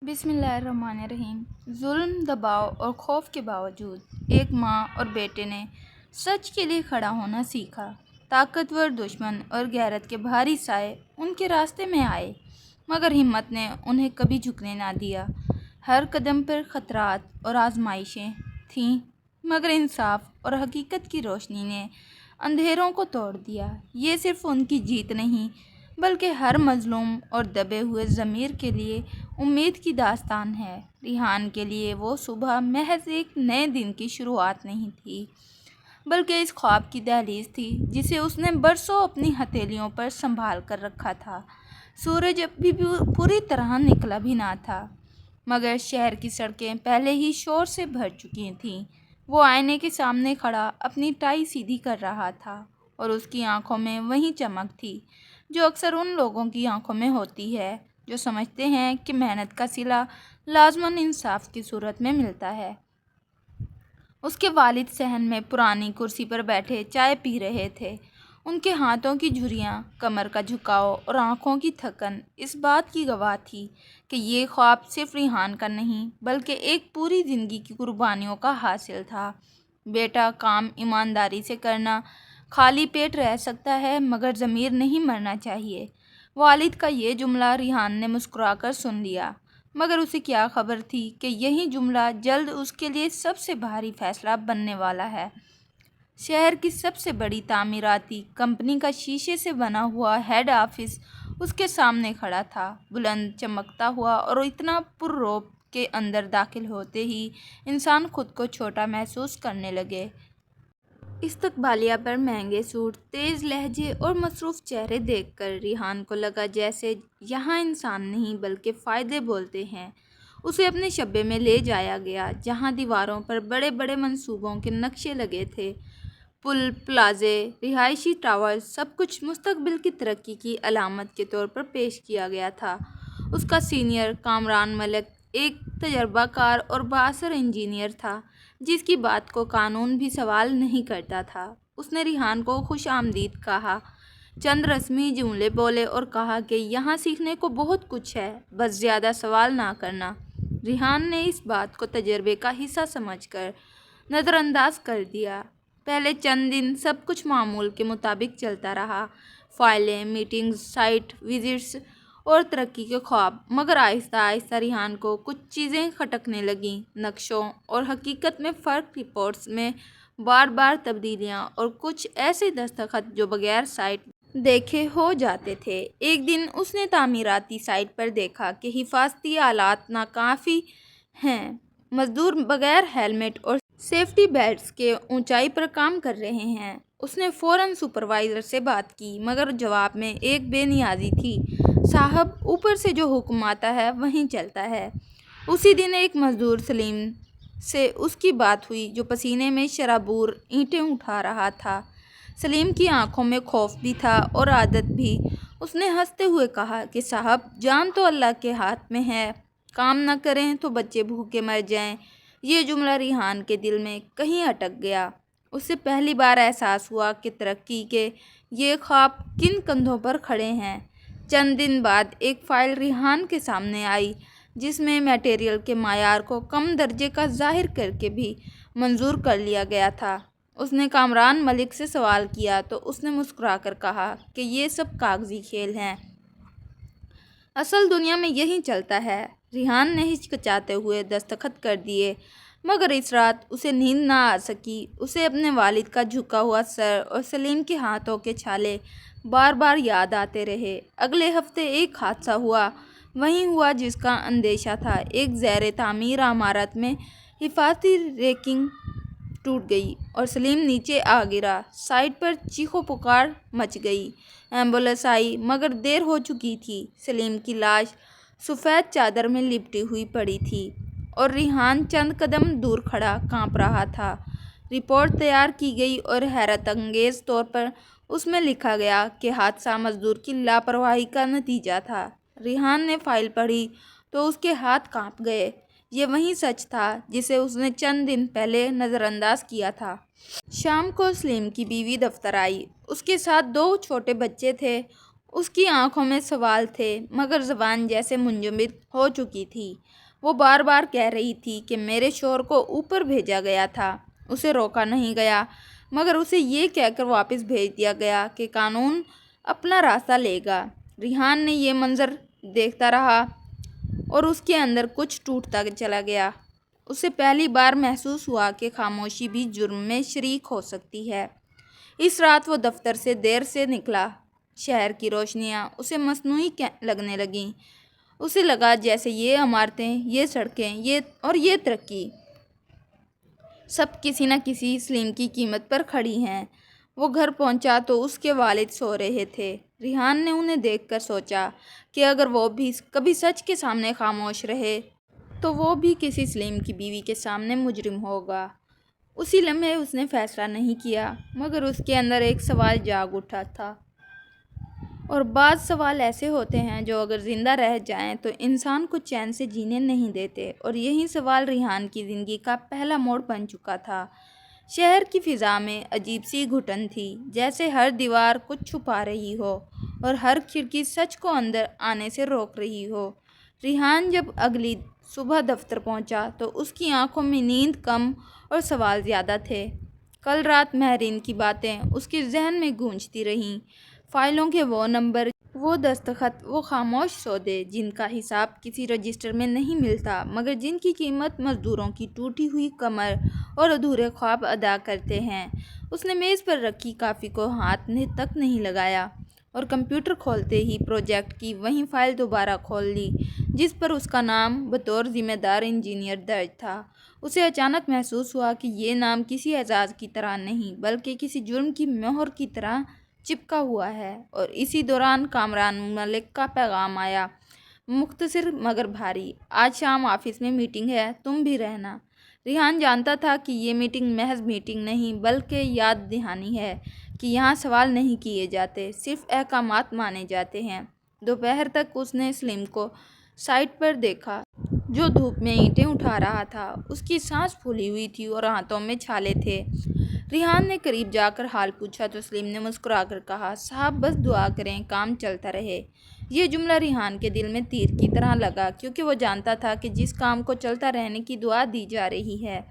بسم اللہ الرحمن الرحیم۔ ظلم، دباؤ اور خوف کے باوجود ایک ماں اور بیٹے نے سچ کے لیے کھڑا ہونا سیکھا۔ طاقتور دشمن اور غیرت کے بھاری سائے ان کے راستے میں آئے، مگر ہمت نے انہیں کبھی جھکنے نہ دیا۔ ہر قدم پر خطرات اور آزمائشیں تھیں، مگر انصاف اور حقیقت کی روشنی نے اندھیروں کو توڑ دیا۔ یہ صرف ان کی جیت نہیں، بلکہ ہر مظلوم اور دبے ہوئے ضمیر کے لیے امید کی داستان ہے۔ ریحان کے لیے وہ صبح محض ایک نئے دن کی شروعات نہیں تھی، بلکہ اس خواب کی دہلیز تھی جسے اس نے برسوں اپنی ہتھیلیوں پر سنبھال کر رکھا تھا۔ سورج ابھی بھی پوری طرح نکلا بھی نہ تھا، مگر شہر کی سڑکیں پہلے ہی شور سے بھر چکی تھیں۔ وہ آئینے کے سامنے کھڑا اپنی ٹائی سیدھی کر رہا تھا، اور اس کی آنکھوں میں وہی چمک تھی جو اکثر ان لوگوں کی آنکھوں میں ہوتی ہے جو سمجھتے ہیں کہ محنت کا صلہ لازماً انصاف کی صورت میں ملتا ہے۔ اس کے والد صحن میں پرانی کرسی پر بیٹھے چائے پی رہے تھے۔ ان کے ہاتھوں کی جھریاں، کمر کا جھکاؤ اور آنکھوں کی تھکن اس بات کی گواہ تھی کہ یہ خواب صرف ریحان کا نہیں، بلکہ ایک پوری زندگی کی قربانیوں کا حاصل تھا۔ بیٹا، کام ایمانداری سے کرنا، خالی پیٹ رہ سکتا ہے مگر ضمیر نہیں مرنا چاہیے۔ والد کا یہ جملہ ریحان نے مسکرا کر سن لیا، مگر اسے کیا خبر تھی کہ یہی جملہ جلد اس کے لیے سب سے بھاری فیصلہ بننے والا ہے۔ شہر کی سب سے بڑی تعمیراتی کمپنی کا شیشے سے بنا ہوا ہیڈ آفس اس کے سامنے کھڑا تھا، بلند، چمکتا ہوا اور اتنا پر رعب کہ اندر داخل ہوتے ہی انسان خود کو چھوٹا محسوس کرنے لگے۔ استقبالیہ پر مہنگے سوٹ، تیز لہجے اور مصروف چہرے دیکھ کر ریحان کو لگا جیسے یہاں انسان نہیں بلکہ فائدے بولتے ہیں۔ اسے اپنے شعبے میں لے جایا گیا، جہاں دیواروں پر بڑے بڑے منصوبوں کے نقشے لگے تھے۔ پل، پلازے، رہائشی ٹاورز، سب کچھ مستقبل کی ترقی کی علامت کے طور پر پیش کیا گیا تھا۔ اس کا سینئر کامران ملک ایک تجربہ کار اور بااثر انجینئر تھا، جس کی بات کو قانون بھی سوال نہیں کرتا تھا۔ اس نے ریحان کو خوش آمدید کہا، چند رسمی جملے بولے اور کہا کہ یہاں سیکھنے کو بہت کچھ ہے، بس زیادہ سوال نہ کرنا۔ ریحان نے اس بات کو تجربے کا حصہ سمجھ کر نظر انداز کر دیا۔ پہلے چند دن سب کچھ معمول کے مطابق چلتا رہا، فائلیں، میٹنگز، سائٹ وزٹس اور ترقی کے خواب، مگر آہستہ آہستہ ریحان کو کچھ چیزیں کھٹکنے لگیں۔ نقشوں اور حقیقت میں فرق، رپورٹس میں بار بار تبدیلیاں اور کچھ ایسے دستخط جو بغیر سائٹ دیکھے ہو جاتے تھے۔ ایک دن اس نے تعمیراتی سائٹ پر دیکھا کہ حفاظتی آلات ناکافی ہیں، مزدور بغیر ہیلمٹ اور سیفٹی بیلٹس کے اونچائی پر کام کر رہے ہیں۔ اس نے فوراً سپروائزر سے بات کی، مگر جواب میں ایک بے نیازی تھی، صاحب، اوپر سے جو حکم آتا ہے وہیں چلتا ہے۔ اسی دن ایک مزدور سلیم سے اس کی بات ہوئی جو پسینے میں شرابور اینٹیں اٹھا رہا تھا۔ سلیم کی آنکھوں میں خوف بھی تھا اور عادت بھی۔ اس نے ہنستے ہوئے کہا کہ صاحب، جان تو اللہ کے ہاتھ میں ہے، کام نہ کریں تو بچے بھوکے مر جائیں۔ یہ جملہ ریحان کے دل میں کہیں اٹک گیا۔ اسے پہلی بار احساس ہوا کہ ترقی کے یہ خواب کن کندھوں پر کھڑے ہیں۔ چند دن بعد ایک فائل ریحان کے سامنے آئی جس میں میٹیریل کے معیار کو کم درجے کا ظاہر کر کے بھی منظور کر لیا گیا تھا۔ اس نے کامران ملک سے سوال کیا تو اس نے مسکرا کر کہا کہ یہ سب کاغذی کھیل ہیں، اصل دنیا میں یہی چلتا ہے۔ ریحان نے ہچکچاتے ہوئے دستخط کر دیے، مگر اس رات اسے نیند نہ آ سکی۔ اسے اپنے والد کا جھکا ہوا سر اور سلیم کے ہاتھوں کے چھالے بار بار یاد آتے رہے۔ اگلے ہفتے ایک حادثہ ہوا، وہی ہوا جس کا اندیشہ تھا۔ ایک زیر تعمیر عمارت میں حفاظتی ریلنگ ٹوٹ گئی اور سلیم نیچے آ گرا۔ سائٹ پر چیخو پکار مچ گئی۔ ایمبولینس آئی، مگر دیر ہو چکی تھی۔ سلیم کی لاش سفید چادر میں لپٹی ہوئی پڑی تھی اور ریحان چند قدم دور کھڑا کانپ رہا تھا۔ رپورٹ تیار کی گئی اور حیرت انگیز طور پر اس میں لکھا گیا کہ حادثہ مزدور کی لاپرواہی کا نتیجہ تھا۔ ریحان نے فائل پڑھی تو اس کے ہاتھ کانپ گئے۔ یہ وہی سچ تھا جسے اس نے چند دن پہلے نظر انداز کیا تھا۔ شام کو سلیم کی بیوی دفتر آئی۔ اس کے ساتھ دو چھوٹے بچے تھے۔ اس کی آنکھوں میں سوال تھے مگر زبان جیسے منجمد ہو چکی تھی۔ وہ بار بار کہہ رہی تھی کہ میرے شوہر کو اوپر بھیجا گیا تھا، اسے روکا نہیں گیا، مگر اسے یہ کہہ کر واپس بھیج دیا گیا کہ قانون اپنا راستہ لے گا۔ ریحان نے یہ منظر دیکھتا رہا اور اس کے اندر کچھ ٹوٹتا چلا گیا۔ اسے پہلی بار محسوس ہوا کہ خاموشی بھی جرم میں شریک ہو سکتی ہے۔ اس رات وہ دفتر سے دیر سے نکلا۔ شہر کی روشنیاں اسے مصنوعی لگنے لگیں۔ اسے لگا جیسے یہ عمارتیں، یہ سڑکیں، یہ ترقی سب کسی نہ کسی سلیم کی قیمت پر کھڑی ہیں۔ وہ گھر پہنچا تو اس کے والد سو رہے تھے۔ ریحان نے انہیں دیکھ کر سوچا کہ اگر وہ بھی کبھی سچ کے سامنے خاموش رہے تو وہ بھی کسی سلیم کی بیوی کے سامنے مجرم ہوگا۔ اسی لمحے اس نے فیصلہ نہیں کیا، مگر اس کے اندر ایک سوال جاگ اٹھا تھا، اور بعض سوال ایسے ہوتے ہیں جو اگر زندہ رہ جائیں تو انسان کو چین سے جینے نہیں دیتے، اور یہی سوال ریحان کی زندگی کا پہلا موڑ بن چکا تھا۔ شہر کی فضا میں عجیب سی گھٹن تھی، جیسے ہر دیوار کچھ چھپا رہی ہو اور ہر کھڑکی سچ کو اندر آنے سے روک رہی ہو۔ ریحان جب اگلی صبح دفتر پہنچا تو اس کی آنکھوں میں نیند کم اور سوال زیادہ تھے۔ کل رات مہرین کی باتیں اس کے ذہن میں گونجتی رہیں، فائلوں کے وہ نمبر، وہ دستخط، وہ خاموش سودے جن کا حساب کسی رجسٹر میں نہیں ملتا، مگر جن کی قیمت مزدوروں کی ٹوٹی ہوئی کمر اور ادھورے خواب ادا کرتے ہیں۔ اس نے میز پر رکھی کاپی کو ہاتھ تک نہیں لگایا اور کمپیوٹر کھولتے ہی پروجیکٹ کی وہی فائل دوبارہ کھول لی جس پر اس کا نام بطور ذمہ دار انجینئر درج تھا۔ اسے اچانک محسوس ہوا کہ یہ نام کسی اعزاز کی طرح نہیں بلکہ کسی جرم کی مہر کی طرح چپکا ہوا ہے، اور اسی دوران کامران ملک کا پیغام آیا، مختصر مگر بھاری: آج شام آفس میں میٹنگ ہے، تم بھی رہنا۔ ریحان جانتا تھا کہ یہ میٹنگ محض میٹنگ نہیں بلکہ یاد دہانی ہے کہ یہاں سوال نہیں کیے جاتے، صرف احکامات مانے جاتے ہیں۔ دوپہر تک اس نے سلیم کو سائٹ پر دیکھا جو دھوپ میں اینٹیں اٹھا رہا تھا۔ اس کی سانس پھولی ہوئی تھی اور ہاتھوں میں چھالے تھے۔ ریحان نے قریب جا کر حال پوچھا تو سلیم نے مسکرا کر کہا، صاحب بس دعا کریں کام چلتا رہے۔ یہ جملہ ریحان کے دل میں تیر کی طرح لگا، کیونکہ وہ جانتا تھا کہ جس کام کو چلتا رہنے کی دعا دی جا رہی ہے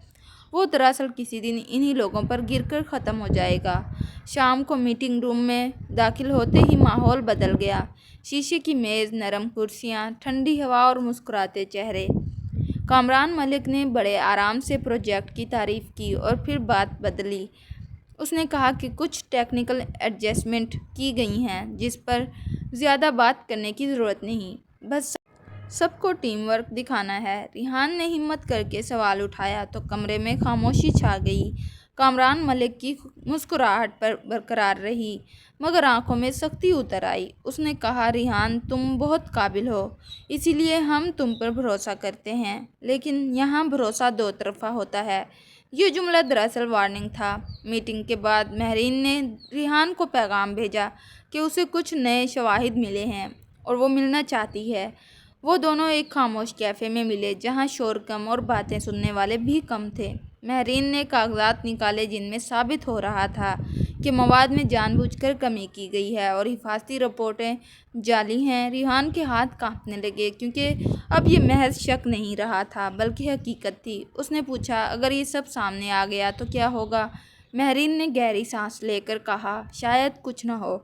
وہ دراصل کسی دن انہی لوگوں پر گر کر ختم ہو جائے گا۔ شام کو میٹنگ روم میں داخل ہوتے ہی ماحول بدل گیا۔ شیشے کی میز، نرم کرسیاں، ٹھنڈی ہوا اور مسکراتے چہرے۔ کامران ملک نے بڑے آرام سے پروجیکٹ کی تعریف کی اور پھر بات بدلی۔ اس نے کہا کہ کچھ ٹیکنیکل ایڈجسٹمنٹ کی گئی ہیں جس پر زیادہ بات کرنے کی ضرورت نہیں، بس سب کو ٹیم ورک دکھانا ہے۔ ریحان نے ہمت کر کے سوال اٹھایا تو کمرے میں خاموشی چھا گئی۔ کامران ملک کی مسکراہٹ برقرار رہی مگر آنکھوں میں سختی اتر آئی۔ اس نے کہا، ریحان تم بہت قابل ہو، اسی لیے ہم تم پر بھروسہ کرتے ہیں، لیکن یہاں بھروسہ دو طرفہ ہوتا ہے۔ یہ جملہ دراصل وارننگ تھا۔ میٹنگ کے بعد مہرین نے ریحان کو پیغام بھیجا کہ اسے کچھ نئے شواہد ملے ہیں اور وہ ملنا چاہتی ہے۔ وہ دونوں ایک خاموش کیفے میں ملے جہاں شور کم اور باتیں سننے والے بھی کم تھے۔ مہرین نے کاغذات نکالے جن میں ثابت ہو رہا تھا کہ مواد میں جان بوجھ کر کمی کی گئی ہے اور حفاظتی رپورٹیں جعلی ہیں۔ ریحان کے ہاتھ کانپنے لگے کیونکہ اب یہ محض شک نہیں رہا تھا بلکہ حقیقت تھی۔ اس نے پوچھا، اگر یہ سب سامنے آ گیا تو کیا ہوگا؟ مہرین نے گہری سانس لے کر کہا، شاید کچھ نہ ہو،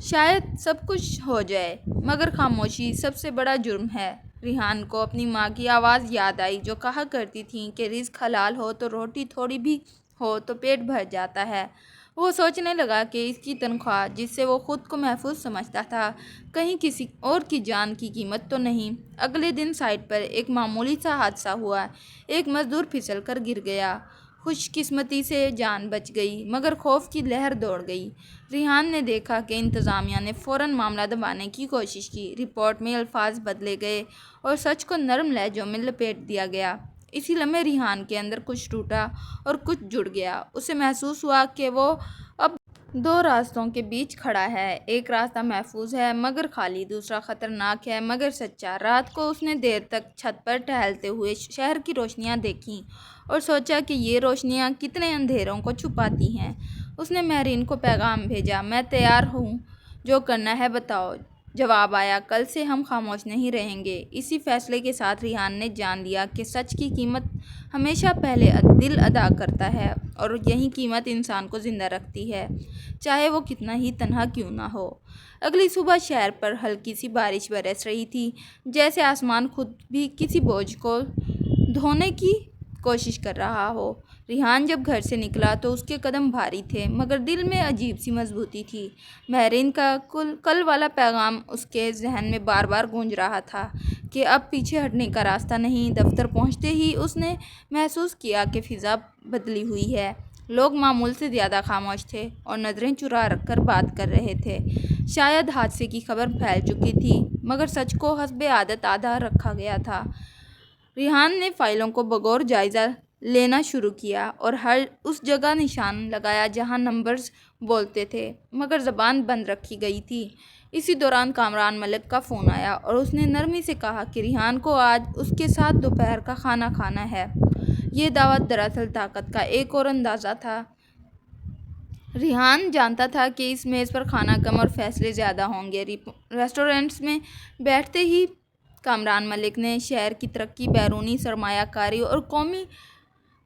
شاید سب کچھ ہو جائے، مگر خاموشی سب سے بڑا جرم ہے۔ ریحان کو اپنی ماں کی آواز یاد آئی جو کہا کرتی تھی کہ رزق حلال ہو تو روٹی تھوڑی بھی ہو تو پیٹ بھر جاتا ہے۔ وہ سوچنے لگا کہ اس کی تنخواہ جس سے وہ خود کو محفوظ سمجھتا تھا کہیں کسی اور کی جان کی قیمت تو نہیں۔ اگلے دن سائٹ پر ایک معمولی سا حادثہ ہوا۔ ایک مزدور پھسل کر گر گیا۔ خوش قسمتی سے جان بچ گئی مگر خوف کی لہر دوڑ گئی۔ ریحان نے دیکھا کہ انتظامیہ نے فوراً معاملہ دبانے کی کوشش کی۔ رپورٹ میں الفاظ بدلے گئے اور سچ کو نرم لہجوں میں لپیٹ دیا گیا۔ اسی لمحے ریحان کے اندر کچھ ٹوٹا اور کچھ جڑ گیا۔ اسے محسوس ہوا کہ وہ اب دو راستوں کے بیچ کھڑا ہے، ایک راستہ محفوظ ہے مگر خالی، دوسرا خطرناک ہے مگر سچا۔ رات کو اس نے دیر تک چھت پر ٹہلتے ہوئے شہر کی روشنیاں دیکھیں اور سوچا کہ یہ روشنیاں کتنے اندھیروں کو چھپاتی ہیں۔ اس نے مہرین کو پیغام بھیجا، میں تیار ہوں، جو کرنا ہے بتاؤ۔ جواب آیا، کل سے ہم خاموش نہیں رہیں گے۔ اسی فیصلے کے ساتھ ریحان نے جان لیا کہ سچ کی قیمت ہمیشہ پہلے دل ادا کرتا ہے، اور یہی قیمت انسان کو زندہ رکھتی ہے، چاہے وہ کتنا ہی تنہا کیوں نہ ہو۔ اگلی صبح شہر پر ہلکی سی بارش برس رہی تھی، جیسے آسمان خود بھی کسی بوجھ کو دھونے کی کوشش کر رہا ہو۔ ریحان جب گھر سے نکلا تو اس کے قدم بھاری تھے، مگر دل میں عجیب سی مضبوطی تھی۔ مہرین کا کل والا پیغام اس کے ذہن میں بار بار گونج رہا تھا کہ اب پیچھے ہٹنے کا راستہ نہیں۔ دفتر پہنچتے ہی اس نے محسوس کیا کہ فضا بدلی ہوئی ہے۔ لوگ معمول سے زیادہ خاموش تھے اور نظریں چرا کر بات کر رہے تھے۔ شاید حادثے کی خبر پھیل چکی تھی، مگر سچ کو حسب عادت آدھا رکھا گیا تھا۔ ریحان نے فائلوں کو بغور جائزہ لینا شروع کیا اور ہر اس جگہ نشان لگایا جہاں نمبرز بولتے تھے، مگر زبان بند رکھی گئی تھی۔ اسی دوران کامران ملک کا فون آیا اور اس نے نرمی سے کہا کہ ریحان کو آج اس کے ساتھ دوپہر کا کھانا کھانا ہے۔ یہ دعوت دراصل طاقت کا ایک اور اندازہ تھا۔ ریحان جانتا تھا کہ اس میز پر کھانا کم اور فیصلے زیادہ ہوں گے۔ ریسٹورنٹس میں بیٹھتے ہی کامران ملک نے شہر کی ترقی، بیرونی سرمایہ کاری اور قومی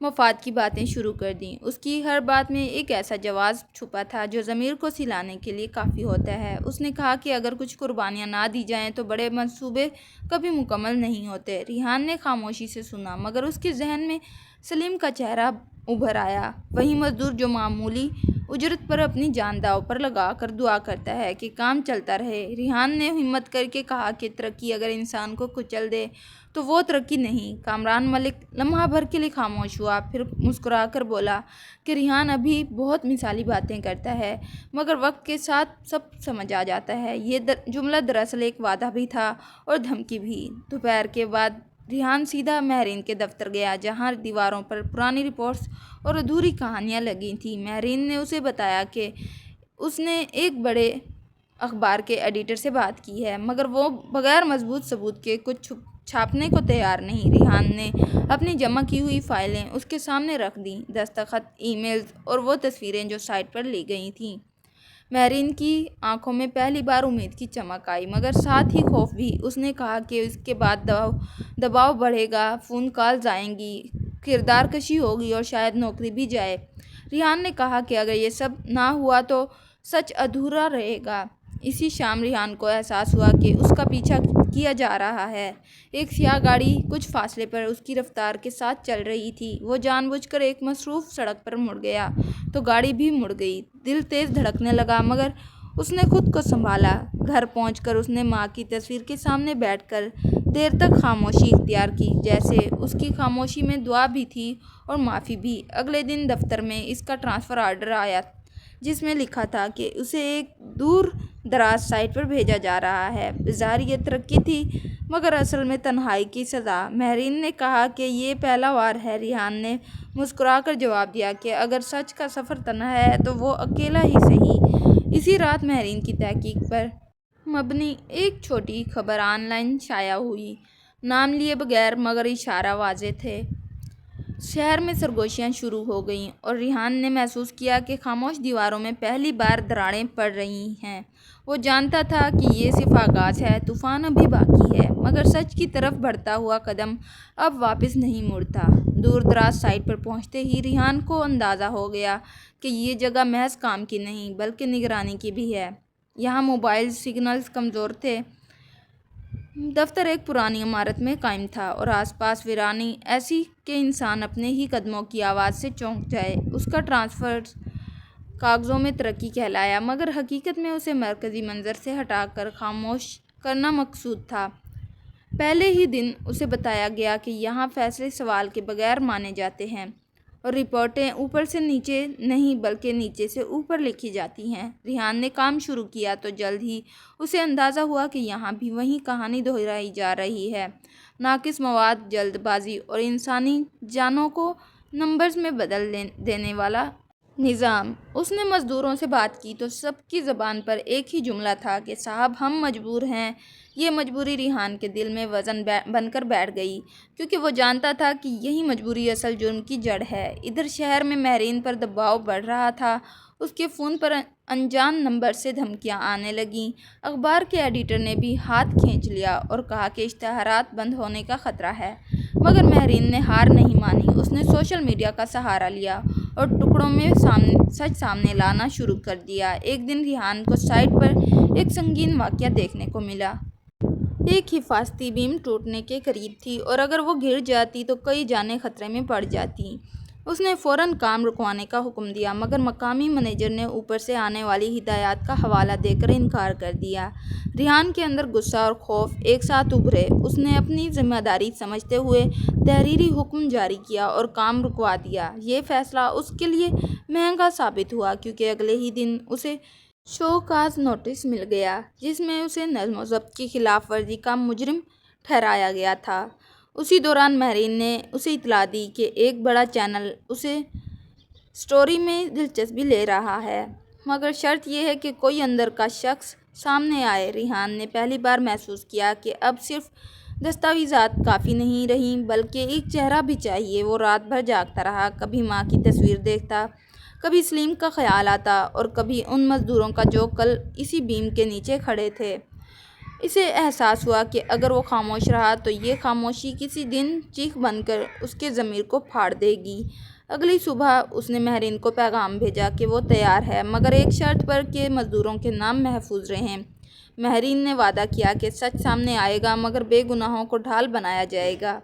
مفاد کی باتیں شروع کر دیں۔ اس کی ہر بات میں ایک ایسا جواز چھپا تھا جو ضمیر کو سلانے کے لیے کافی ہوتا ہے۔ اس نے کہا کہ اگر کچھ قربانیاں نہ دی جائیں تو بڑے منصوبے کبھی مکمل نہیں ہوتے۔ ریحان نے خاموشی سے سنا، مگر اس کے ذہن میں سلیم کا چہرہ ابھر آیا، وہی مزدور جو معمولی اجرت پر اپنی جان داؤ پر لگا کر دعا کرتا ہے کہ کام چلتا رہے۔ ریحان نے ہمت کر کے کہا کہ ترقی اگر انسان کو کچل دے تو وہ ترقی نہیں۔ کامران ملک لمحہ بھر کے لیے خاموش ہوا، پھر مسکرا کر بولا کہ ریحان ابھی بہت مثالی باتیں کرتا ہے، مگر وقت کے ساتھ سب سمجھ آ جاتا ہے۔ یہ جملہ دراصل ایک وعدہ بھی تھا اور دھمکی بھی۔ دوپہر کے بعد ریحان سیدھا مہرین کے دفتر گیا، جہاں دیواروں پر پرانی رپورٹس اور ادھوری کہانیاں لگی تھیں۔ مہرین نے اسے بتایا کہ اس نے ایک بڑے اخبار کے ایڈیٹر سے بات کی ہے، مگر وہ بغیر مضبوط ثبوت کے کچھ چھاپنے کو تیار نہیں۔ ریحان نے اپنی جمع کی ہوئی فائلیں اس کے سامنے رکھ دیں، دستخط، ای میلز اور وہ تصویریں جو سائٹ پر لی گئی تھیں۔ مہرین کی آنکھوں میں پہلی بار امید کی چمک آئی، مگر ساتھ ہی خوف بھی۔ اس نے کہا کہ اس کے بعد دباؤ بڑھے گا، فون کالز آئیں گی، کردار کشی ہوگی اور شاید نوکری بھی جائے۔ ریحان نے کہا کہ اگر یہ سب نہ ہوا تو سچ ادھورا رہے گا۔ اسی شام ریحان کو احساس ہوا کہ اس کا پیچھا کیا جا رہا ہے۔ ایک سیاہ گاڑی کچھ فاصلے پر اس کی رفتار کے ساتھ چل رہی تھی۔ وہ جان بوجھ کر ایک مصروف سڑک پر مڑ گیا تو گاڑی بھی مڑ گئی۔ دل تیز دھڑکنے لگا، مگر اس نے خود کو سنبھالا۔ گھر پہنچ کر اس نے ماں کی تصویر کے سامنے بیٹھ کر دیر تک خاموشی اختیار کی، جیسے اس کی خاموشی میں دعا بھی تھی اور معافی بھی۔ اگلے دن دفتر میں اس کا ٹرانسفر آرڈر آیا، جس میں لکھا تھا کہ اسے ایک دور دراز سائٹ پر بھیجا جا رہا ہے۔ بظاہر یہ ترقی تھی، مگر اصل میں تنہائی کی سزا۔ مہرین نے کہا کہ یہ پہلا وار ہے۔ ریحان نے مسکرا کر جواب دیا کہ اگر سچ کا سفر تنہا ہے تو وہ اکیلا ہی صحیح۔ اسی رات مہرین کی تحقیق پر مبنی ایک چھوٹی خبر آن لائن شائع ہوئی، نام لیے بغیر، مگر اشارے واضح تھے۔ شہر میں سرگوشیاں شروع ہو گئیں اور ریحان نے محسوس کیا کہ خاموش دیواروں میں پہلی بار دراڑیں پڑ رہی ہیں۔ وہ جانتا تھا کہ یہ صرف آغاز ہے، طوفان ابھی باقی ہے، مگر سچ کی طرف بڑھتا ہوا قدم اب واپس نہیں مڑتا۔ دور دراز سائٹ پر پہنچتے ہی ریحان کو اندازہ ہو گیا کہ یہ جگہ محض کام کی نہیں بلکہ نگرانی کی بھی ہے۔ یہاں موبائل سگنلز کمزور تھے۔ دفتر ایک پرانی عمارت میں قائم تھا اور آس پاس ویرانی ایسی کہ انسان اپنے ہی قدموں کی آواز سے چونک جائے۔ اس کا ٹرانسفر کاغذوں میں ترقی کہلایا، مگر حقیقت میں اسے مرکزی منظر سے ہٹا کر خاموش کرنا مقصود تھا۔ پہلے ہی دن اسے بتایا گیا کہ یہاں فیصلے سوال کے بغیر مانے جاتے ہیں اور رپورٹیں اوپر سے نیچے نہیں بلکہ نیچے سے اوپر لکھی جاتی ہیں۔ ریحان نے کام شروع کیا تو جلد ہی اسے اندازہ ہوا کہ یہاں بھی وہی کہانی دہرائی جا رہی ہے، ناقص مواد، جلد بازی اور انسانی جانوں کو نمبرز میں بدل دینے والا نظام۔ اس نے مزدوروں سے بات کی تو سب کی زبان پر ایک ہی جملہ تھا کہ صاحب ہم مجبور ہیں یہ مجبوری ریحان کے دل میں وزن بن کر بیٹھ گئی، کیونکہ وہ جانتا تھا کہ یہی مجبوری اصل جرم کی جڑ ہے۔ ادھر شہر میں مہرین پر دباؤ بڑھ رہا تھا۔ اس کے فون پر انجان نمبر سے دھمکیاں آنے لگیں۔ اخبار کے ایڈیٹر نے بھی ہاتھ کھینچ لیا اور کہا کہ اشتہارات بند ہونے کا خطرہ ہے، مگر مہرین نے ہار نہیں مانی۔ اس نے سوشل میڈیا کا سہارا لیا اور ٹکڑوں میں سچ سامنے لانا شروع کر دیا۔ ایک دن ریحان کو سائٹ پر ایک سنگین واقعہ دیکھنے کو ملا۔ ایک حفاظتی بیم ٹوٹنے کے قریب تھی اور اگر وہ گر جاتی تو کئی جانیں خطرے میں پڑ جاتیں۔ اس نے فوراً کام رکوانے کا حکم دیا، مگر مقامی مینیجر نے اوپر سے آنے والی ہدایات کا حوالہ دے کر انکار کر دیا۔ ریحان کے اندر غصہ اور خوف ایک ساتھ ابھرے۔ اس نے اپنی ذمہ داری سمجھتے ہوئے تحریری حکم جاری کیا اور کام رکوا دیا۔ یہ فیصلہ اس کے لیے مہنگا ثابت ہوا، کیونکہ اگلے ہی دن اسے شو کاز نوٹس مل گیا، جس میں اسے نظم و ضبط کی خلاف ورزی کا مجرم ٹھہرایا گیا تھا۔ اسی دوران مہرین نے اسے اطلاع دی کہ ایک بڑا چینل اسے اسٹوری میں دلچسپی لے رہا ہے، مگر شرط یہ ہے کہ کوئی اندر کا شخص سامنے آئے۔ ریحان نے پہلی بار محسوس کیا کہ اب صرف دستاویزات کافی نہیں رہیں، بلکہ ایک چہرہ بھی چاہیے۔ وہ رات بھر جاگتا رہا، کبھی ماں کی تصویر دیکھتا، کبھی سلیم کا خیال آتا اور کبھی ان مزدوروں کا جو کل اسی بیم کے نیچے کھڑے تھے۔ اسے احساس ہوا کہ اگر وہ خاموش رہا تو یہ خاموشی کسی دن چیخ بن کر اس کے ضمیر کو پھاڑ دے گی۔ اگلی صبح اس نے مہرین کو پیغام بھیجا کہ وہ تیار ہے، مگر ایک شرط پر کہ مزدوروں کے نام محفوظ رہیں۔ مہرین نے وعدہ کیا کہ سچ سامنے آئے گا، مگر بے گناہوں کو ڈھال بنایا جائے گا۔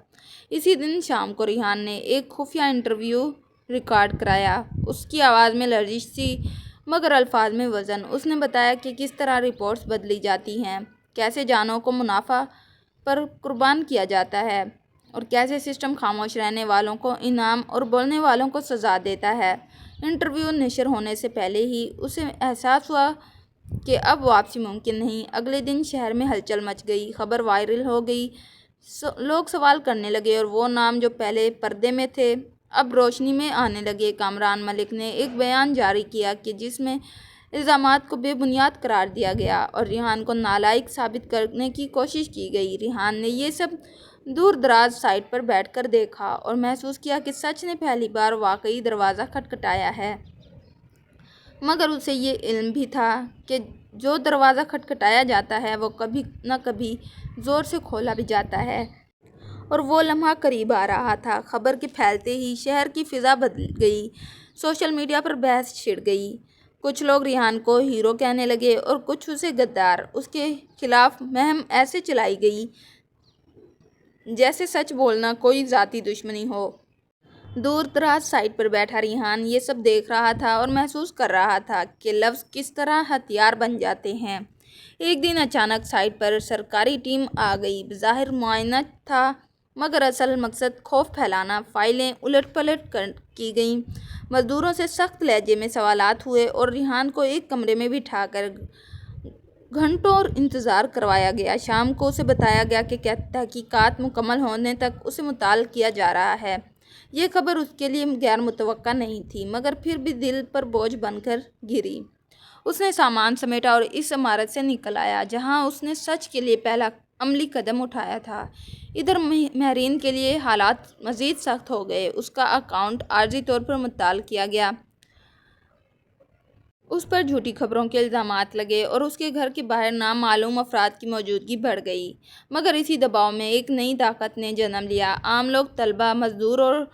اسی دن شام کو ریحان نے ایک خفیہ انٹرویو ریکارڈ کرایا۔ اس کی آواز میں لرزش تھی، مگر الفاظ میں وزن۔ اس نے بتایا کہ کس طرح رپورٹس بدلی جاتی ہیں، کیسے جانوں کو منافع پر قربان کیا جاتا ہے، اور کیسے سسٹم خاموش رہنے والوں کو انعام اور بولنے والوں کو سزا دیتا ہے۔ انٹرویو نشر ہونے سے پہلے ہی اسے احساس ہوا کہ اب واپسی ممکن نہیں۔ اگلے دن شہر میں ہلچل مچ گئی، خبر وائرل ہو گئی، لوگ سوال کرنے لگے اور وہ نام جو پہلے پردے میں تھے اب روشنی میں آنے لگے۔ کامران ملک نے ایک بیان جاری کیا کہ جس میں الزامات کو بے بنیاد قرار دیا گیا اور ریحان کو نالائق ثابت کرنے کی کوشش کی گئی۔ ریحان نے یہ سب دور دراز سائٹ پر بیٹھ کر دیکھا اور محسوس کیا کہ سچ نے پہلی بار واقعی دروازہ کھٹکھٹایا ہے، مگر اسے یہ علم بھی تھا کہ جو دروازہ کھٹکھٹایا جاتا ہے وہ کبھی نہ کبھی زور سے کھولا بھی جاتا ہے، اور وہ لمحہ قریب آ رہا تھا۔ خبر کے پھیلتے ہی شہر کی فضا بدل گئی۔ سوشل میڈیا پر بحث چھڑ گئی۔ کچھ لوگ ریحان کو ہیرو کہنے لگے اور کچھ اسے غدار۔ اس کے خلاف مہم ایسے چلائی گئی جیسے سچ بولنا کوئی ذاتی دشمنی ہو۔ دور دراز سائٹ پر بیٹھا ریحان یہ سب دیکھ رہا تھا اور محسوس کر رہا تھا کہ لفظ کس طرح ہتھیار بن جاتے ہیں۔ ایک دن اچانک سائٹ پر سرکاری ٹیم آ گئی۔ بظاہر معائنہ تھا، مگر اصل مقصد خوف پھیلانا۔ فائلیں الٹ پلٹ کی گئیں، مزدوروں سے سخت لہجے میں سوالات ہوئے اور ریحان کو ایک کمرے میں بٹھا کر گھنٹوں انتظار کروایا گیا۔ شام کو اسے بتایا گیا کہ تحقیقات مکمل ہونے تک اسے معطل کیا جا رہا ہے۔ یہ خبر اس کے لیے غیر متوقع نہیں تھی، مگر پھر بھی دل پر بوجھ بن کر گری۔ اس نے سامان سمیٹا اور اس عمارت سے نکل آیا جہاں اس نے سچ کے لیے پہلا عملی قدم اٹھایا تھا۔ ادھر مہرین کے لیے حالات مزید سخت ہو گئے۔ اس کا اکاؤنٹ عارضی طور پر معطل کیا گیا، اس پر جھوٹی خبروں کے الزامات لگے اور اس کے گھر کے باہر نامعلوم افراد کی موجودگی بڑھ گئی۔ مگر اسی دباؤ میں ایک نئی طاقت نے جنم لیا، عام لوگ، طلبہ، مزدور اور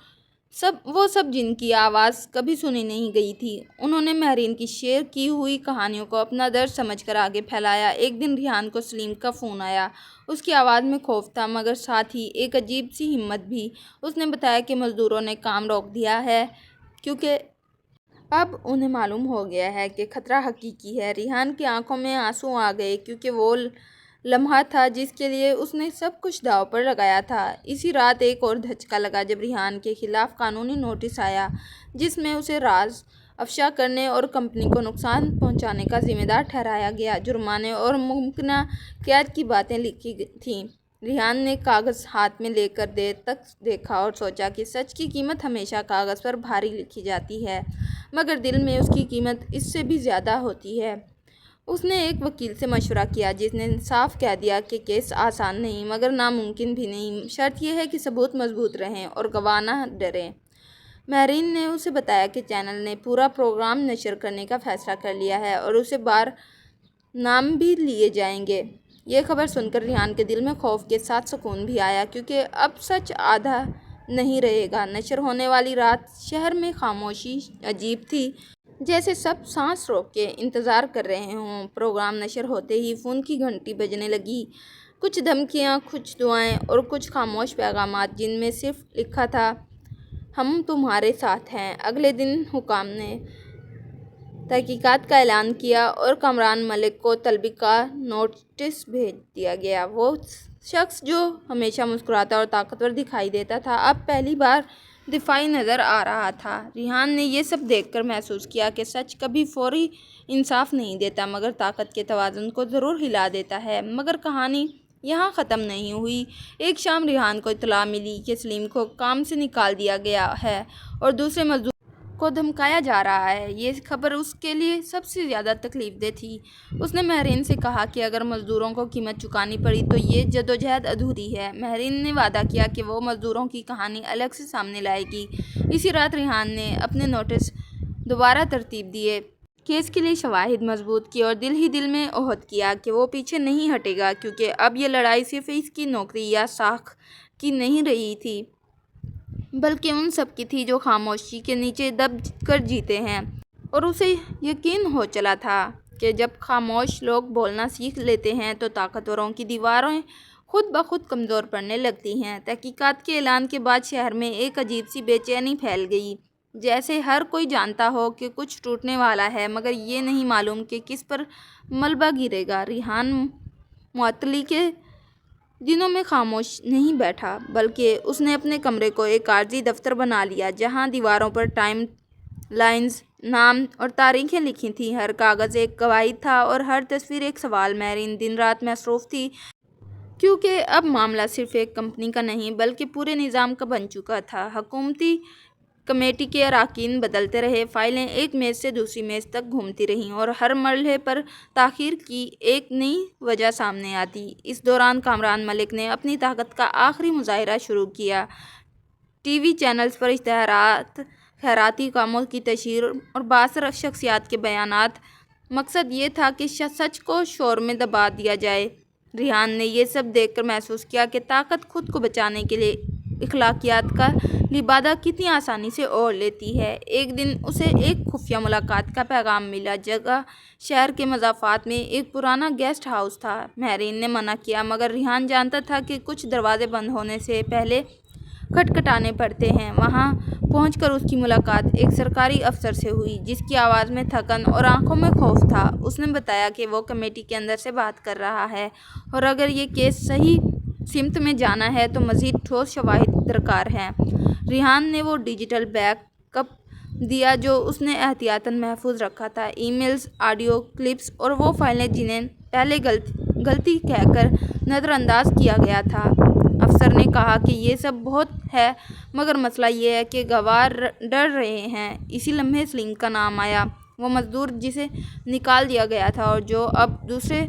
وہ سب جن کی آواز کبھی سنی نہیں گئی تھی۔ انہوں نے مہرین کی شیئر کی ہوئی کہانیوں کو اپنا درد سمجھ کر آگے پھیلایا۔ ایک دن ریحان کو سلیم کا فون آیا۔ اس کی آواز میں خوف تھا، مگر ساتھ ہی ایک عجیب سی ہمت بھی۔ اس نے بتایا کہ مزدوروں نے کام روک دیا ہے کیونکہ اب انہیں معلوم ہو گیا ہے کہ خطرہ حقیقی ہے۔ ریحان کی آنکھوں میں آنسو آ گئے، کیونکہ وہ لمحہ تھا جس کے لیے اس نے سب کچھ داؤ پر لگایا تھا۔ اسی رات ایک اور دھچکا لگا جب ریحان کے خلاف قانونی نوٹس آیا، جس میں اسے راز افشا کرنے اور کمپنی کو نقصان پہنچانے کا ذمہ دار ٹھہرایا گیا۔ جرمانے اور ممکنہ قید کی باتیں لکھی تھیں۔ ریحان نے کاغذ ہاتھ میں لے کر دیر تک دیکھا اور سوچا کہ سچ کی قیمت ہمیشہ کاغذ پر بھاری لکھی جاتی ہے، مگر دل میں اس کی قیمت اس سے بھی زیادہ ہوتی ہے۔ اس نے ایک وکیل سے مشورہ کیا جس نے صاف کہہ دیا کہ کیس آسان نہیں مگر ناممکن بھی نہیں، شرط یہ ہے کہ ثبوت مضبوط رہیں اور گواہ نہ ڈریں۔ مہرین نے اسے بتایا کہ چینل نے پورا پروگرام نشر کرنے کا فیصلہ کر لیا ہے اور اسے بار نام بھی لیے جائیں گے۔ یہ خبر سن کر ریحان کے دل میں خوف کے ساتھ سکون بھی آیا، کیونکہ اب سچ آدھا نہیں رہے گا۔ نشر ہونے والی رات شہر میں خاموشی عجیب تھی، جیسے سب سانس روک کے انتظار کر رہے ہوں۔ پروگرام نشر ہوتے ہی فون کی گھنٹی بجنے لگی، کچھ دھمکیاں، کچھ دعائیں اور کچھ خاموش پیغامات جن میں صرف لکھا تھا، ہم تمہارے ساتھ ہیں۔ اگلے دن حکام نے تحقیقات کا اعلان کیا اور کامران ملک کو طلبی کا نوٹس بھیج دیا گیا۔ وہ شخص جو ہمیشہ مسکراتا اور طاقتور دکھائی دیتا تھا، اب پہلی بار دفاعی نظر آ رہا تھا۔ ریحان نے یہ سب دیکھ کر محسوس کیا کہ سچ کبھی فوری انصاف نہیں دیتا مگر طاقت کے توازن کو ضرور ہلا دیتا ہے۔ مگر کہانی یہاں ختم نہیں ہوئی۔ ایک شام ریحان کو اطلاع ملی کہ سلیم کو کام سے نکال دیا گیا ہے اور دوسرے مزدور کو دھمکایا جا رہا ہے۔ یہ خبر اس کے لیے سب سے زیادہ تکلیف دہ تھی۔ اس نے مہرین سے کہا کہ اگر مزدوروں کو قیمت چکانی پڑی تو یہ جدوجہد ادھوری ہے۔ مہرین نے وعدہ کیا کہ وہ مزدوروں کی کہانی الگ سے سامنے لائے گی۔ اسی رات ریحان نے اپنے نوٹس دوبارہ ترتیب دیے، کیس کے لیے شواہد مضبوط کیے اور دل ہی دل میں عہد کیا کہ وہ پیچھے نہیں ہٹے گا، کیونکہ اب یہ لڑائی صرف اس کی نوکری یا ساکھ کی نہیں رہی تھی بلکہ ان سب کی تھی جو خاموشی کے نیچے دب کر جیتے ہیں۔ اور اسے یقین ہو چلا تھا کہ جب خاموش لوگ بولنا سیکھ لیتے ہیں تو طاقتوروں کی دیواریں خود بخود کمزور پڑنے لگتی ہیں۔ تحقیقات کے اعلان کے بعد شہر میں ایک عجیب سی بے چینی پھیل گئی، جیسے ہر کوئی جانتا ہو کہ کچھ ٹوٹنے والا ہے مگر یہ نہیں معلوم کہ کس پر ملبہ گرے گا۔ ریحان معطلی کے دنوں میں خاموش نہیں بیٹھا بلکہ اس نے اپنے کمرے کو ایک عارضی دفتر بنا لیا، جہاں دیواروں پر ٹائم لائنز، نام اور تاریخیں لکھی تھیں۔ ہر کاغذ ایک گواہی تھا اور ہر تصویر ایک سوال۔ مہرین دن رات مصروف تھی، کیونکہ اب معاملہ صرف ایک کمپنی کا نہیں بلکہ پورے نظام کا بن چکا تھا۔ حکومتی کمیٹی کے اراکین بدلتے رہے، فائلیں ایک میز سے دوسری میز تک گھومتی رہیں اور ہر مرحلے پر تاخیر کی ایک نئی وجہ سامنے آتی۔ اس دوران کامران ملک نے اپنی طاقت کا آخری مظاہرہ شروع کیا۔ ٹی وی چینلز پر اشتہارات، خیراتی کاموں کی تشہیر اور بااثر شخصیات کے بیانات۔ مقصد یہ تھا کہ سچ کو شور میں دبا دیا جائے۔ ریحان نے یہ سب دیکھ کر محسوس کیا کہ طاقت خود کو بچانے کے لیے اخلاقیات کا لبادہ کتنی آسانی سے اوڑھ لیتی ہے۔ ایک دن اسے ایک خفیہ ملاقات کا پیغام ملا۔ جگہ شہر کے مضافات میں ایک پرانا گیسٹ ہاؤس تھا۔ مہرین نے منع کیا مگر ریحان جانتا تھا کہ کچھ دروازے بند ہونے سے پہلے کھٹکھٹانے پڑتے ہیں۔ وہاں پہنچ کر اس کی ملاقات ایک سرکاری افسر سے ہوئی، جس کی آواز میں تھکن اور آنکھوں میں خوف تھا۔ اس نے بتایا کہ وہ کمیٹی کے اندر سے بات کر رہا ہے اور اگر یہ کیس صحیح سمت میں جانا ہے تو مزید ٹھوس شواہد درکار ہیں۔ ریحان نے وہ ڈیجیٹل بیک اپ دیا جو اس نے احتیاطاً محفوظ رکھا تھا، ای میلز، آڈیو کلپس اور وہ فائلیں جنہیں پہلے غلطی کہہ کر نظر انداز کیا گیا تھا۔ افسر نے کہا کہ یہ سب بہت ہے مگر مسئلہ یہ ہے کہ گواہ ڈر رہے ہیں۔ اسی لمحے سلیم کا نام آیا، وہ مزدور جسے نکال دیا گیا تھا اور جو اب دوسرے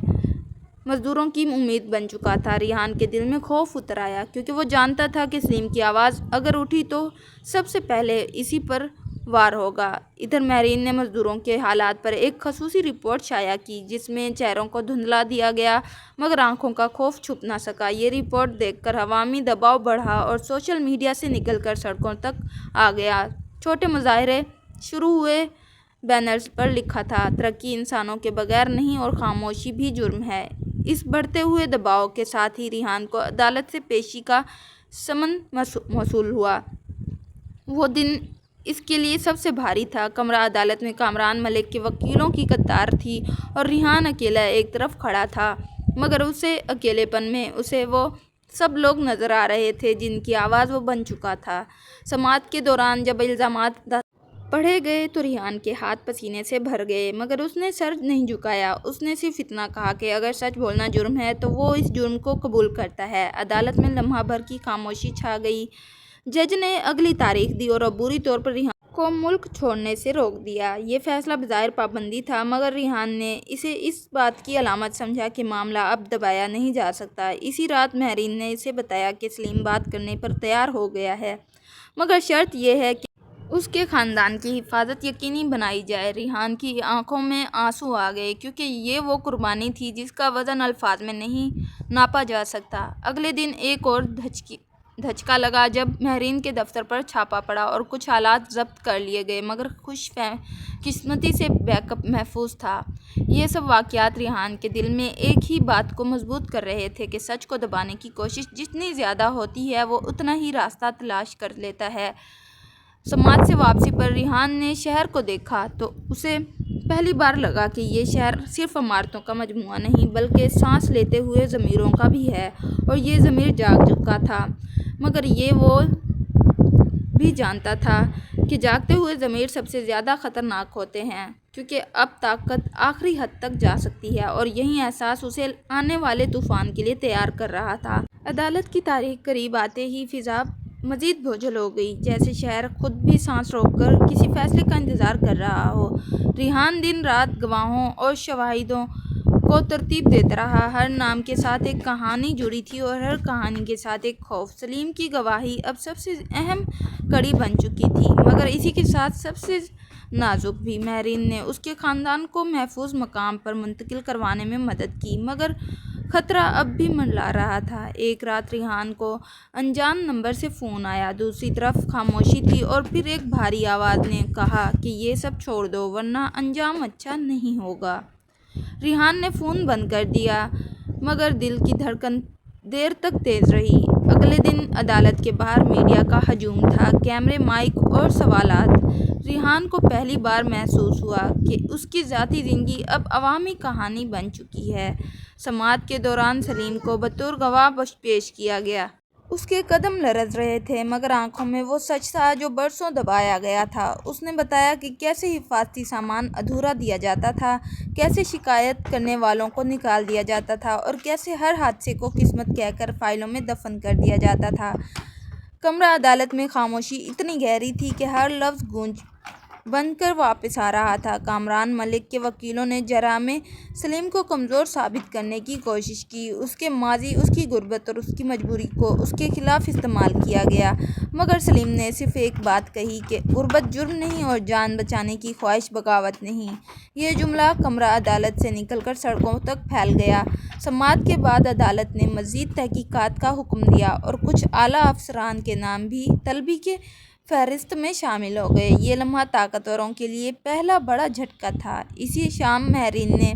مزدوروں کی امید بن چکا تھا۔ ریحان کے دل میں خوف اتر آیا، کیونکہ وہ جانتا تھا کہ سلیم کی آواز اگر اٹھی تو سب سے پہلے اسی پر وار ہوگا۔ ادھر مہرین نے مزدوروں کے حالات پر ایک خصوصی رپورٹ شائع کی، جس میں چہروں کو دھندلا دیا گیا مگر آنکھوں کا خوف چھپ نہ سکا۔ یہ رپورٹ دیکھ کر عوامی دباؤ بڑھا اور سوشل میڈیا سے نکل کر سڑکوں تک آ گیا۔ چھوٹے مظاہرے شروع ہوئے، بینرز پر لکھا تھا، ترقی انسانوں کے بغیر نہیں اور خاموشی بھی جرم ہے۔ اس بڑھتے ہوئے دباؤ کے ساتھ ہی ریحان کو عدالت سے پیشی کا سمن موصول ہوا۔ وہ دن اس کے لیے سب سے بھاری تھا۔ کمرہ عدالت میں کامران ملک کے وکیلوں کی قطار تھی اور ریحان اکیلا ایک طرف کھڑا تھا، مگر اسے اکیلے پن میں اسے وہ سب لوگ نظر آ رہے تھے جن کی آواز وہ بن چکا تھا۔ سماعت کے دوران جب الزامات پڑھے گئے تو ریحان کے ہاتھ پسینے سے بھر گئے مگر اس نے سر نہیں جھکایا۔ اس نے صرف اتنا کہا کہ اگر سچ بولنا جرم ہے تو وہ اس جرم کو قبول کرتا ہے۔ عدالت میں لمحہ بھر کی خاموشی چھا گئی۔ جج نے اگلی تاریخ دی اور عبوری طور پر ریحان کو ملک چھوڑنے سے روک دیا۔ یہ فیصلہ بظاہر پابندی تھا، مگر ریحان نے اسے اس بات کی علامت سمجھا کہ معاملہ اب دبایا نہیں جا سکتا۔ اسی رات ماہرین نے اسے بتایا کہ سلیم بات کرنے پر تیار ہو گیا ہے، مگر شرط یہ ہے کہ اس کے خاندان کی حفاظت یقینی بنائی جائے۔ ریحان کی آنکھوں میں آنسو آ گئے، کیونکہ یہ وہ قربانی تھی جس کا وزن الفاظ میں نہیں ناپا جا سکتا۔ اگلے دن ایک اور دھچکا لگا جب ماہرین کے دفتر پر چھاپا پڑا اور کچھ آلات ضبط کر لیے گئے، مگر خوش قسمتی سے بیک اپ محفوظ تھا۔ یہ سب واقعات ریحان کے دل میں ایک ہی بات کو مضبوط کر رہے تھے کہ سچ کو دبانے کی کوشش جتنی زیادہ ہوتی ہے، وہ اتنا ہی راستہ تلاش کر لیتا ہے۔ سماعت سے واپسی پر ریحان نے شہر کو دیکھا تو اسے پہلی بار لگا کہ یہ شہر صرف عمارتوں کا مجموعہ نہیں بلکہ سانس لیتے ہوئے ضمیروں کا بھی ہے، اور یہ ضمیر جاگ چکا تھا، مگر یہ وہ بھی جانتا تھا کہ جاگتے ہوئے ضمیر سب سے زیادہ خطرناک ہوتے ہیں، کیونکہ اب طاقت آخری حد تک جا سکتی ہے، اور یہی احساس اسے آنے والے طوفان کے لیے تیار کر رہا تھا۔ عدالت کی تاریخ قریب آتے ہی فضا مزید بوجھل ہو گئی، جیسے شہر خود بھی سانس روک کر کسی فیصلے کا انتظار کر رہا ہو۔ ریحان دن رات گواہوں اور شواہدوں کو ترتیب دیتا رہا۔ ہر نام کے ساتھ ایک کہانی جڑی تھی اور ہر کہانی کے ساتھ ایک خوف۔ سلیم کی گواہی اب سب سے اہم کڑی بن چکی تھی، مگر اسی کے ساتھ سب سے نازک بھی۔ ماہرین نے اس کے خاندان کو محفوظ مقام پر منتقل کروانے میں مدد کی، مگر خطرہ اب بھی منڈلا رہا تھا۔ ایک رات ریحان کو انجان نمبر سے فون آیا۔ دوسری طرف خاموشی تھی، اور پھر ایک بھاری آواز نے کہا کہ یہ سب چھوڑ دو ورنہ انجام اچھا نہیں ہوگا۔ ریحان نے فون بند کر دیا، مگر دل کی دھڑکن دیر تک تیز رہی۔ اگلے دن عدالت کے باہر میڈیا کا ہجوم تھا، کیمرے، مائک اور سوالات۔ ریحان کو پہلی بار محسوس ہوا کہ اس کی ذاتی زندگی اب عوامی کہانی بن چکی ہے۔ سماعت کے دوران سلیم کو بطور گواہ پیش کیا گیا۔ اس کے قدم لرز رہے تھے، مگر آنکھوں میں وہ سچ تھا جو برسوں دبایا گیا تھا۔ اس نے بتایا کہ کیسے حفاظتی سامان ادھورا دیا جاتا تھا، کیسے شکایت کرنے والوں کو نکال دیا جاتا تھا، اور کیسے ہر حادثے کو قسمت کہہ کر فائلوں میں دفن کر دیا جاتا تھا۔ کمرہ عدالت میں خاموشی اتنی گہری تھی کہ ہر لفظ گونج بن کر واپس آ رہا تھا۔ کامران ملک کے وکیلوں نے جرائم سلیم کو کمزور ثابت کرنے کی کوشش کی۔ اس کے ماضی، اس کی غربت اور اس کی مجبوری کو اس کے خلاف استعمال کیا گیا، مگر سلیم نے صرف ایک بات کہی کہ غربت جرم نہیں اور جان بچانے کی خواہش بغاوت نہیں۔ یہ جملہ کمرہ عدالت سے نکل کر سڑکوں تک پھیل گیا۔ سماعت کے بعد عدالت نے مزید تحقیقات کا حکم دیا، اور کچھ اعلیٰ افسران کے نام بھی طلبی کی فہرست میں شامل ہو گئے۔ یہ لمحہ طاقتوروں کے لیے پہلا بڑا جھٹکا تھا۔ اسی شام ماہرین نے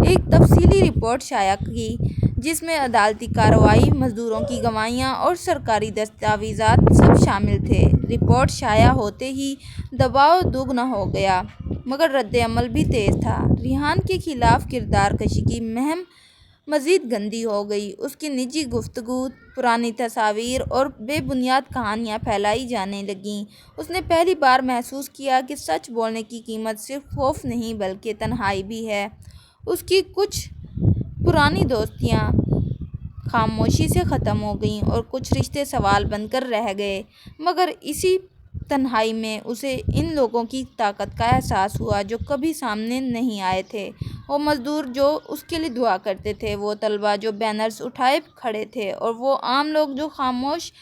ایک تفصیلی رپورٹ شائع کی، جس میں عدالتی کارروائی، مزدوروں کی گواہیاں اور سرکاری دستاویزات سب شامل تھے۔ رپورٹ شائع ہوتے ہی دباؤ دوگنا ہو گیا، مگر رد عمل بھی تیز تھا۔ ریحان کے خلاف کردار کشی کی مہم مزید گندی ہو گئی۔ اس کی نجی گفتگو، پرانی تصاویر اور بے بنیاد کہانیاں پھیلائی جانے لگیں۔ اس نے پہلی بار محسوس کیا کہ سچ بولنے کی قیمت صرف خوف نہیں بلکہ تنہائی بھی ہے۔ اس کی کچھ پرانی دوستیاں خاموشی سے ختم ہو گئیں، اور کچھ رشتے سوال بن کر رہ گئے، مگر اسی تنہائی میں اسے ان لوگوں کی طاقت کا احساس ہوا جو کبھی سامنے نہیں آئے تھے۔ وہ مزدور جو اس کے لیے دعا کرتے تھے، وہ طلباء جو بینرز اٹھائے کھڑے تھے، اور وہ عام لوگ جو خاموش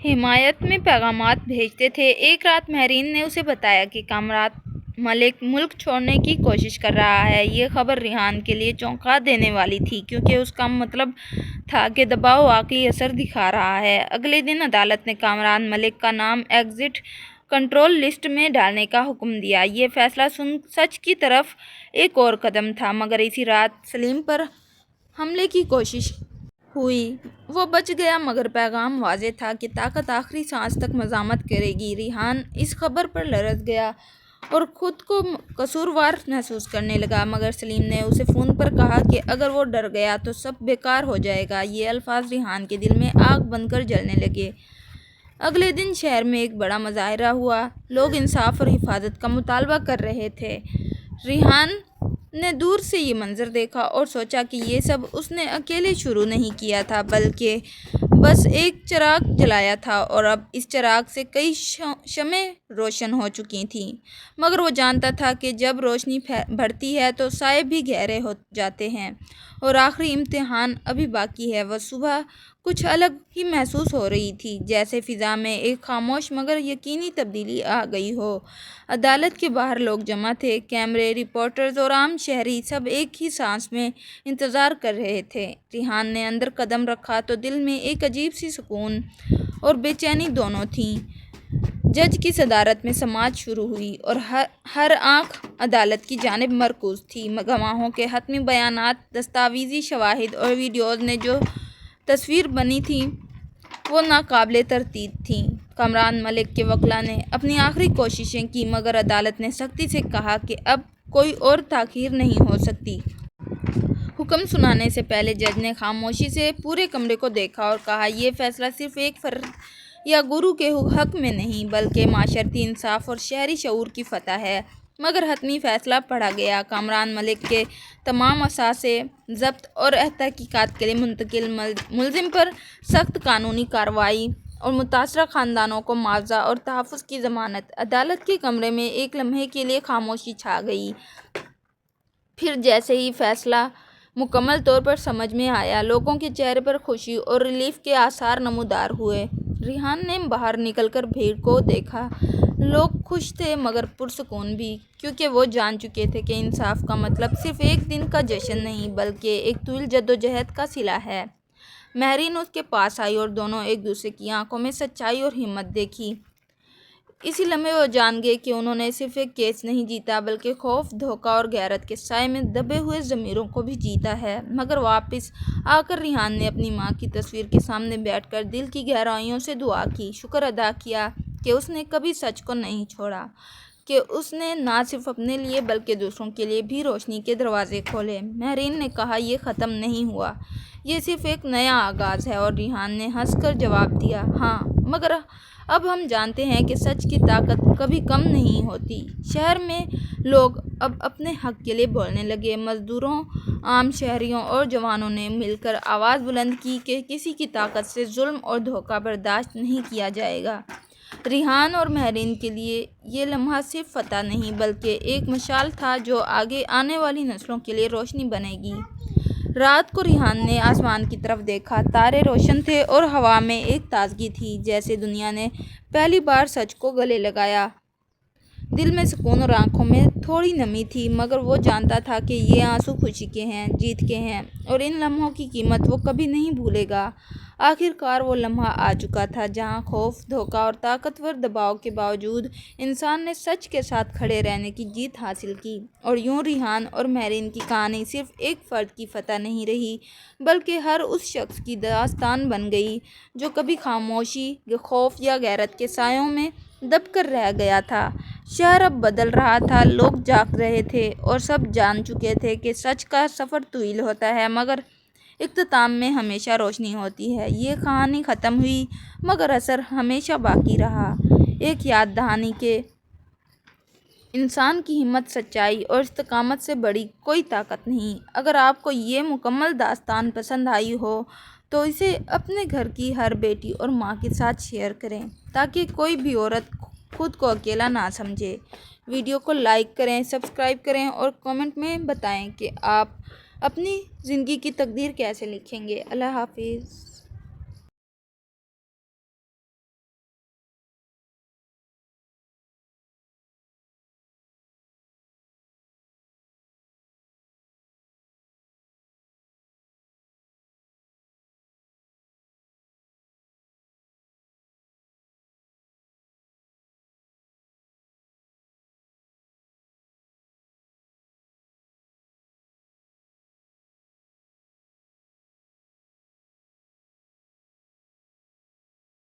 حمایت میں پیغامات بھیجتے تھے۔ ایک رات ماہرین نے اسے بتایا کہ کامران ملک ملک چھوڑنے کی کوشش کر رہا ہے۔ یہ خبر ریحان کے لیے چونکا دینے والی تھی، کیونکہ اس کا مطلب تھا کہ دباؤ واقعی اثر دکھا رہا ہے۔ اگلے دن عدالت نے کامران ملک کا نام ایگزٹ کنٹرول لسٹ میں ڈالنے کا حکم دیا۔ یہ فیصلہ سچ کی طرف ایک اور قدم تھا، مگر اسی رات سلیم پر حملے کی کوشش ہوئی۔ وہ بچ گیا، مگر پیغام واضح تھا کہ طاقت آخری سانس تک مزاحمت کرے گی۔ ریحان اس خبر پر لرز گیا اور خود کو قصوروار محسوس کرنے لگا، مگر سلیم نے اسے فون پر کہا کہ اگر وہ ڈر گیا تو سب بیکار ہو جائے گا۔ یہ الفاظ ریحان کے دل میں آگ بن کر جلنے لگے۔ اگلے دن شہر میں ایک بڑا مظاہرہ ہوا۔ لوگ انصاف اور حفاظت کا مطالبہ کر رہے تھے۔ ریحان نے دور سے یہ منظر دیکھا اور سوچا کہ یہ سب اس نے اکیلے شروع نہیں کیا تھا، بلکہ بس ایک چراغ جلایا تھا اور اب اس چراغ سے کئی شمعیں روشن ہو چکی تھیں، مگر وہ جانتا تھا کہ جب روشنی بڑھتی ہے تو سائے بھی گہرے ہو جاتے ہیں اور آخری امتحان ابھی باقی ہے۔ وہ صبح کچھ الگ ہی محسوس ہو رہی تھی، جیسے فضا میں ایک خاموش مگر یقینی تبدیلی آ گئی ہو۔ عدالت کے باہر لوگ جمع تھے، کیمرے، رپورٹرز اور عام شہری سب ایک ہی سانس میں انتظار کر رہے تھے۔ ریحان نے اندر قدم رکھا تو دل میں ایک عجیب سی سکون اور بے چینی دونوں تھیں۔ جج کی صدارت میں سماعت شروع ہوئی اور ہر آنکھ عدالت کی جانب مرکوز تھی۔ گواہوں کے حتمی بیانات، دستاویزی شواہد اور ویڈیوز نے جو تصویر بنی تھی وہ ناقابل تردید تھیں۔ کامران ملک کے وکلاء نے اپنی آخری کوششیں کی، مگر عدالت نے سختی سے کہا کہ اب کوئی اور تاخیر نہیں ہو سکتی۔ حکم سنانے سے پہلے جج نے خاموشی سے پورے کمرے کو دیکھا اور کہا، یہ فیصلہ صرف ایک فرد یا گروہ کے حق میں نہیں بلکہ معاشرتی انصاف اور شہری شعور کی فتح ہے۔ مگر حتمی فیصلہ پڑھا گیا۔ کامران ملک کے تمام اثاثے ضبط اور تحقیقات کے لیے منتقل، ملزم پر سخت قانونی کارروائی اور متاثرہ خاندانوں کو معاوضہ اور تحفظ کی ضمانت۔ عدالت کے کمرے میں ایک لمحے کے لیے خاموشی چھا گئی، پھر جیسے ہی فیصلہ مکمل طور پر سمجھ میں آیا، لوگوں کے چہرے پر خوشی اور ریلیف کے آثار نمودار ہوئے۔ ریحان نے باہر نکل کر بھیڑ کو دیکھا۔ لوگ خوش تھے مگر پرسکون بھی، کیونکہ وہ جان چکے تھے کہ انصاف کا مطلب صرف ایک دن کا جشن نہیں بلکہ ایک طویل جدوجہد کا صلہ ہے۔ مہرین اس کے پاس آئی اور دونوں ایک دوسرے کی آنکھوں میں سچائی اور ہمت دیکھی۔ اسی لمحے وہ جان گئے کہ انہوں نے صرف ایک کیس نہیں جیتا بلکہ خوف، دھوکہ اور غیرت کے سائے میں دبے ہوئے ضمیروں کو بھی جیتا ہے۔ مگر واپس آ کر ریحان نے اپنی ماں کی تصویر کے سامنے بیٹھ کر دل کی گہرائیوں سے دعا کی، شکر ادا کیا کہ اس نے کبھی سچ کو نہیں چھوڑا، کہ اس نے نہ صرف اپنے لیے بلکہ دوسروں کے لیے بھی روشنی کے دروازے کھولے۔ مہرین نے کہا، یہ ختم نہیں ہوا، یہ صرف ایک نیا آغاز ہے، اور ریحان نے ہنس کر جواب دیا، ہاں، مگر اب ہم جانتے ہیں کہ سچ کی طاقت کبھی کم نہیں ہوتی۔ شہر میں لوگ اب اپنے حق کے لیے بولنے لگے۔ مزدوروں، عام شہریوں اور جوانوں نے مل کر آواز بلند کی کہ کسی کی طاقت سے ظلم اور دھوکہ برداشت نہیں کیا جائے گا۔ ریحان اور مہرین کے لیے یہ لمحہ صرف فتح نہیں بلکہ ایک مشعل تھا جو آگے آنے والی نسلوں کے لیے روشنی بنے گی۔ رات کو ریحان نے آسمان کی طرف دیکھا۔ تارے روشن تھے اور ہوا میں ایک تازگی تھی، جیسے دنیا نے پہلی بار سچ کو گلے لگایا۔ دل میں سکون اور آنکھوں میں تھوڑی نمی تھی، مگر وہ جانتا تھا کہ یہ آنسو خوشی کے ہیں، جیت کے ہیں، اور ان لمحوں کی قیمت وہ کبھی نہیں بھولے گا۔ آخر کار وہ لمحہ آ چکا تھا جہاں خوف، دھوکہ اور طاقتور دباؤ کے باوجود انسان نے سچ کے ساتھ کھڑے رہنے کی جیت حاصل کی۔ اور یوں ریحان اور مہرین کی کہانی صرف ایک فرد کی فتح نہیں رہی بلکہ ہر اس شخص کی داستان بن گئی جو کبھی خاموشی، خوف یا غیرت کے سایوں میں دب کر رہ گیا تھا۔ شہر اب بدل رہا تھا، لوگ جاگ رہے تھے اور سب جان چکے تھے کہ سچ کا سفر طویل ہوتا ہے مگر اختتام میں ہمیشہ روشنی ہوتی ہے۔ یہ کہانی ختم ہوئی مگر اثر ہمیشہ باقی رہا، ایک یاد دہانی کہ انسان کی ہمت، سچائی اور استقامت سے بڑی کوئی طاقت نہیں۔ اگر آپ کو یہ مکمل داستان پسند آئی ہو تو اسے اپنے گھر کی ہر بیٹی اور ماں کے ساتھ شیئر کریں تاکہ کوئی بھی عورت خود کو اکیلا نہ سمجھے۔ ویڈیو کو لائک کریں، سبسکرائب کریں اور کمنٹ میں بتائیں کہ آپ اپنی زندگی کی تقدیر کیسے لکھیں گے۔ اللہ حافظ۔